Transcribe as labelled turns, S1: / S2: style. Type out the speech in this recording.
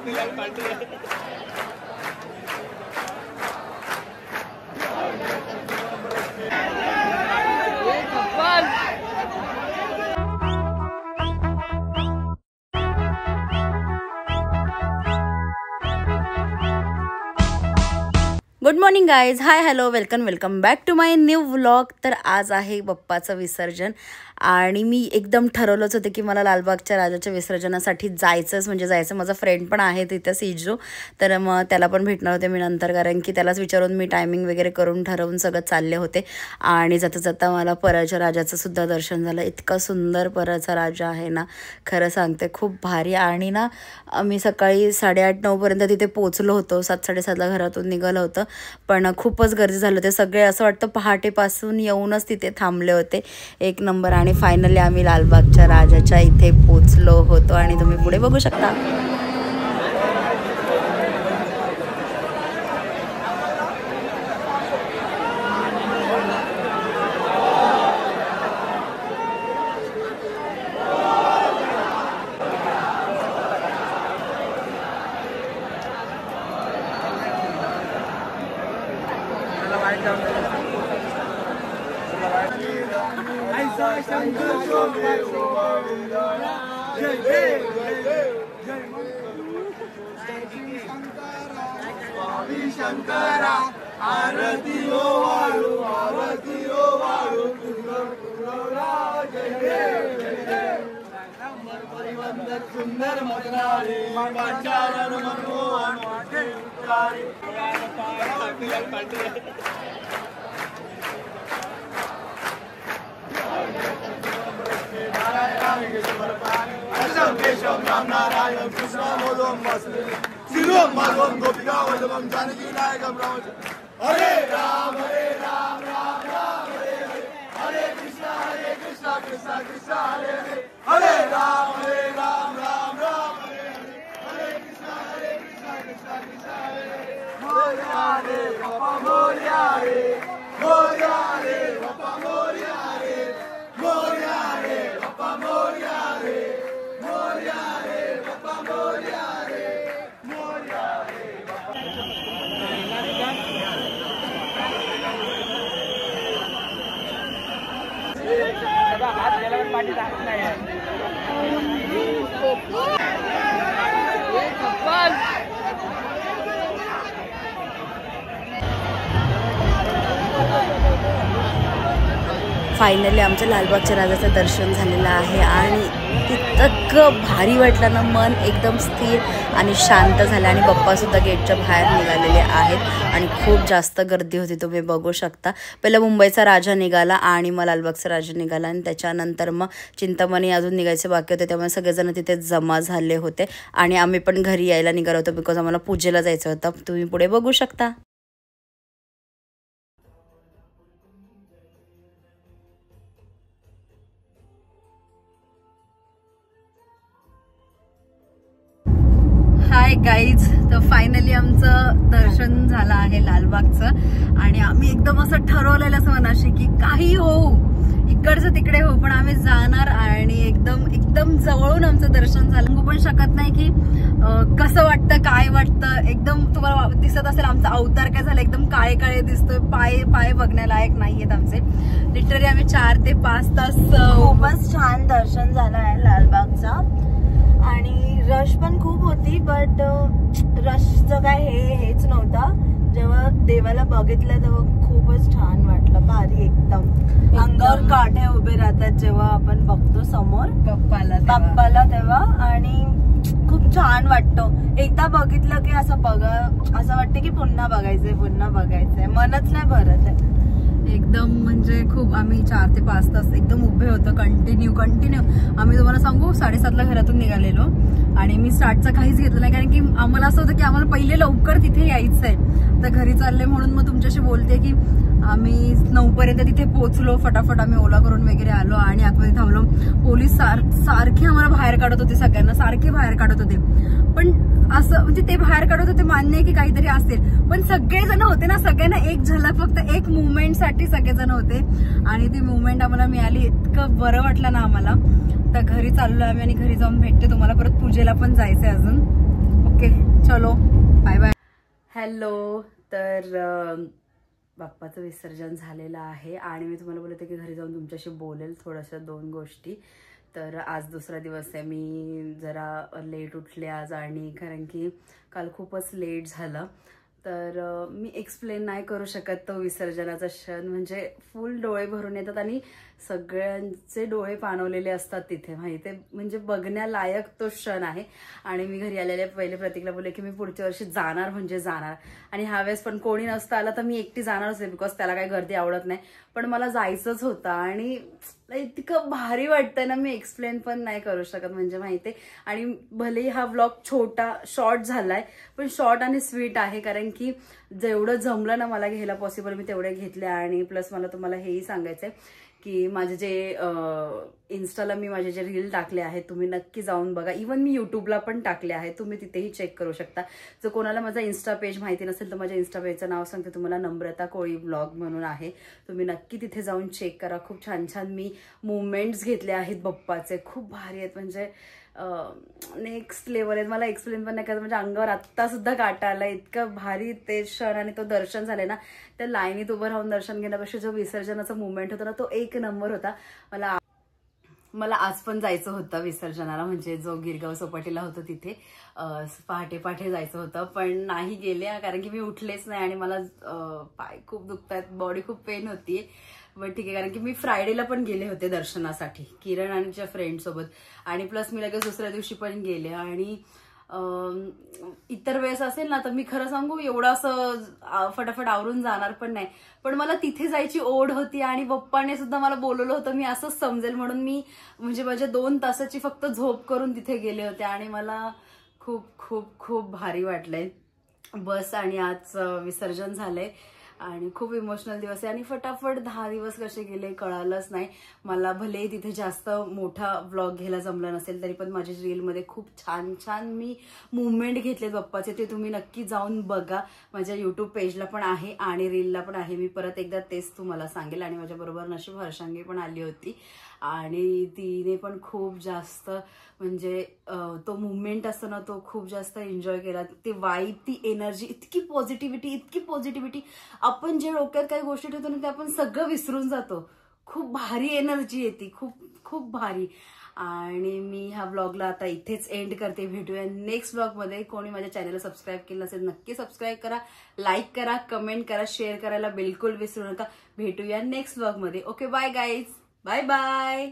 S1: Good morning guys, hi hello, welcome back to my new vlog. तर आज आहे बाप्पाचं विसर्जन आणि मी एकदम ठरवलंच होतं की मला लालबागच्या राजाच्या विसर्जनासाठी जायचंच म्हणजे जायचं। माझा फ्रेंड पण आहे तिथं सीजू, तर मग त्याला पण भेटणार होते मी नंतर, कारण की त्यालाच विचारून मी टायमिंग वगैरे करून ठरवून सगळं चालले होते। आणि जाता जाता मला परळच्या राजाचं सुद्धा दर्शन झालं। इतका सुंदर परळचा राजा आहे ना, खरं सांगते खूप भारी। आणि ना आम्ही सकाळी 8:30-9 पर्यंत तिथे पोहोचलो होतो, 7-7:30ला घरातून निघालं होतं, पण खूपच गर्दी झालं होते। सगळे असं वाटतं पहाटेपासून येऊनच तिथे थांबले होते, एक नंबर। आणि फायनली आम्ही लालबागच्या राजाच्या इथे पोहोचलो होतो आणि तुम्ही पुढे बघू शकता।
S2: शंकरा आरती ओ वाळू, आरती ओ वाळू, परिवंदक सुंदर मगनारी पाचारण मनोहर केशव राम नारायण कृष्ण मोदम शिरोम माधवम गोपिका वल्लभम जानकी नायकम राम। हरे राम राम राम हरे हरे, हरे कृष्णा कृष्णा कृष्णा हरे हरे, हरे राम राम राम हरे हरे, हरे कृष्णा कृष्णा कृष्णा हरे हरे। मोरया रे बाप्पा मोरया रे, मोरया रे बाप्पा मोरया रे, मोरया रे बाप्पा मोरया रे, मोरया रे बाप्पा मोरया रे, मोरया रे बाप्पा। हात गेल्यावर पाठी जात नाही।
S1: फायनली आमच्या लालबागच्या राजाचं दर्शन झालेलं आहे आणि इतकं भारी वाटलं ना, मन एकदम स्थिर आणि शांत झालं। आणि बाप्पासुद्धा गेटच्या बाहेर निघालेले आहेत आणि खूप जास्त गर्दी होती, तुम्ही बघू शकता। पहिला मुंबईचा राजा निघाला आणि मग लालबागचा राजा निघाला आणि त्याच्यानंतर मग चिंतामणी अजून निघायचे बाकी होते, त्यामुळे सगळेजण तिथे जमा झाले होते। आणि आम्ही पण घरी यायला निघालो होतो, बिकॉज आम्हाला पूजेला जायचं होतं, तुम्ही पुढे बघू शकता। हाय गाईज, तर फायनली आमचं दर्शन झालं आहे लालबागचं आणि आम्ही एकदम असं ठरवलेलं असं मनाशी की काही हो, इकडचं तिकडे हो, पण आम्ही जाणार। आणि एकदम जवळून आमचं दर्शन झालं। सांगू पण शकत नाही की कसं वाटतं, काय वाटतं। एकदम तुम्हाला दिसत असेल आमचा अवतार काय झाला, एकदम काळे काळे दिसतोय, पाय बघण्यालायक नाहीयेत आमचे। लिटरली आम्ही 4 ते 5 तास
S3: खूपच छान दर्शन झालं आहे लालबागचा। आणि रश पण खूप होती, बट रशचं काय हेच नव्हतं। जेव्हा देवाला बघितलं तेव्हा खूपच छान वाटलं, भारी एकदम अंगावर काटे उभे राहतात जेव्हा आपण बघतो समोर बाप्पाला तेव्हा। आणि खूप छान वाटतं, एकदा बघितलं की असं वाटतं की पुन्हा बघायचंय, मनच नाही भरत आहे
S1: एकदम। म्हणजे खूप आम्ही 4 ते 5 तास एकदम उभे होतो, कंटिन्यू। आम्ही तुम्हाला सांगू 7:30ला घरातून निघालेलो आणि मी स्टार्टचा काहीच घेतलं नाही, कारण की आम्हाला असं होतं की आम्हाला पहिले लवकर तिथे यायचंय, तर घरी चालले म्हणून मग तुमच्याशी बोलते की आम्ही 9 पर्यंत तिथे पोहोचलो। फटाफट आम्ही ओला करून वगैरे आलो आणि आतमध्ये थांबलो। पोलीस सारखे आम्हाला बाहेर काढत होते, सगळ्यांना सारखे बाहेर काढत होते। पण असं म्हणजे ते बाहेर काढत होते, मान्य आहे की काहीतरी असेल, पण सगळेजण होते ना, सगळ्यांना एक झलक, फक्त एक मुवमेंट साठी सगळेजण होते आणि ती मुवमेंट आम्हाला मिळाली। इतकं बरं वाटलं ना आम्हाला। तर घरी चाललो आम्ही आणि घरी जाऊन भेटते तुम्हाला, परत पूजेला पण जायचंय अजून। ओके। ओके चलो बाय बाय. हॅलो. तर बाप्पाचं विसर्जन झालेलं आहे आणि मी तुम्हाला बोलते की घरी जाऊन तुमच्याशी बोलेल थोड्याशा 2 गोष्टी. तर आज दुसरा दिवस आहे. मी जरा लेट उठले आज आणि कारण की काल खूपच लेट झालं. तर मी एक्सप्लेन नाही करू शकत तो विसर्जनाचा क्षण. म्हणजे फुल डोळे भरून येतात आणि सगळ्यांचे डोळे पाणवलेले असतात तिथे माहिती आहे. म्हणजे बघण्यालायक तो क्षण आहे. आणि मी घरी आलेल्या पहिले प्रतीकला बोलले की मी पुढच्या वर्षी जाणार म्हणजे जाणार. आणि ह्यावेळेस पण कोणी नसतं आलं तर मी एकटी जाणारच आहे बिकॉज त्याला काही गर्दी आवडत नाही. पण मला जायचंच होतं आणि इतकं भारी वाटतं ना, मी एक्सप्लेन पण नाही करू शकत. म्हणजे माहिती आहे. आणि भलेही हा व्लॉग छोटा शॉर्ट झालाय पण शॉर्ट आणि स्वीट आहे कारण की जेवढं जमलं ना मला घ्यायला पॉसिबल मी तेवढे घेतले. आणि प्लस मला तुम्हाला हेही सांगायचंय की माझे जे इन्स्टाला मी माझे जे रील टाकले आहेत तुम्ही नक्की जाऊन बघा. इवन मी युट्यूबला पण टाकले आहेत, तुम्ही तिथेही चेक करू शकता. जर कोणाला माझा इन्स्टा पेज माहिती नसेल तर माझ्या इन्स्टा पेजचं नाव सांगते तुम्हाला, नम्रता कोळी ब्लॉग म्हणून आहे. तुम्ही नक्की तिथे जाऊन चेक करा. खूप छान छान मी मुवमेंट्स घेतले आहेत बाप्पाचे, खूप भारी आहेत. म्हणजे नेक्स्ट लेवल आहेत. मला एक्सप्लेन पण नाही करायचं. म्हणजे अंगावर आत्ता सुद्धा काटा आला. इतकं भारी ते क्षण आणि तो दर्शन झाले ना, त्या लाईनीत उभं राहून दर्शन घेण्यापेक्षा जो विसर्जनाचा मुवमेंट होता ना तो एक नंबर होता. मला आज पण जायचं होतं विसर्जनाला. म्हणजे जो गिरगाव चौपाटीला होतं तिथे पहाटे पहाटे जायचं होतं पण नाही गेले कारण की मी उठलेच नाही आणि मला पाय खूप दुखतात, बॉडी खूप पेन होतीये. पण ठीक आहे कारण की मी फ्रायडेला पण गेले होते दर्शनासाठी किरण आणि तिच्या फ्रेंड सोबत. आणि प्लस मी लगेच दुसऱ्या दिवशी पण गेले. आणि इतर वेळेस असेल ना तर मी खरं सांगू एवढं असं फटाफट आवरून जाणार पण नाही. पण मला तिथे जायची ओढ होती आणि पप्पाने सुद्धा मला बोलवलं होतं मी असंच समजेल म्हणून मी म्हणजे माझ्या 2 तासाची फक्त झोप करून तिथे गेले होते. आणि मला खूप खूप खूप भारी वाटलंय. बस आणि आज विसर्जन झालंय आणि खूप इमोशनल दिवस आहे. आणि फटाफट 10 दिवस कसे गेले कळालंच नाही मला. भले तिथे जास्त मोठा व्लॉग घ्यायला जमला नसेल तरी पण माझ्या रीलमध्ये खूप छान छान मी मुवमेंट घेतलेत बाप्पाचे. ते तुम्ही नक्की जाऊन बघा. माझ्या युट्यूब पेजला पण आहे आणि रीलला पण आहे. मी परत एकदा तेच तुम्हाला सांगेल. आणि माझ्याबरोबर नशीब हर्षांगी पण आली होती आणि तिने पण खूप जास्त म्हणजे तो मुवमेंट असतो ना तो खूप जास्त एन्जॉय केला. ती वाईब, ती एनर्जी, इतकी पॉझिटिव्हिटी आपण जे डोक्यात काही गोष्टी ठेवतो ना ते आपण सगळं विसरून जातो. खूप भारी एनर्जी येते, खूप खूप भारी. आणि मी ह्या ब्लॉगला आता इथेच एंड करते. भेटूया नेक्स्ट ब्लॉगमध्ये. कोणी माझ्या चॅनलला सबस्क्राईब केलं नसेल नक्की सबस्क्राईब करा, लाईक करा, कमेंट करा, शेअर करायला बिलकुल विसरू नका. भेटूया नेक्स्ट ब्लॉगमध्ये. Okay bye guys, bye bye.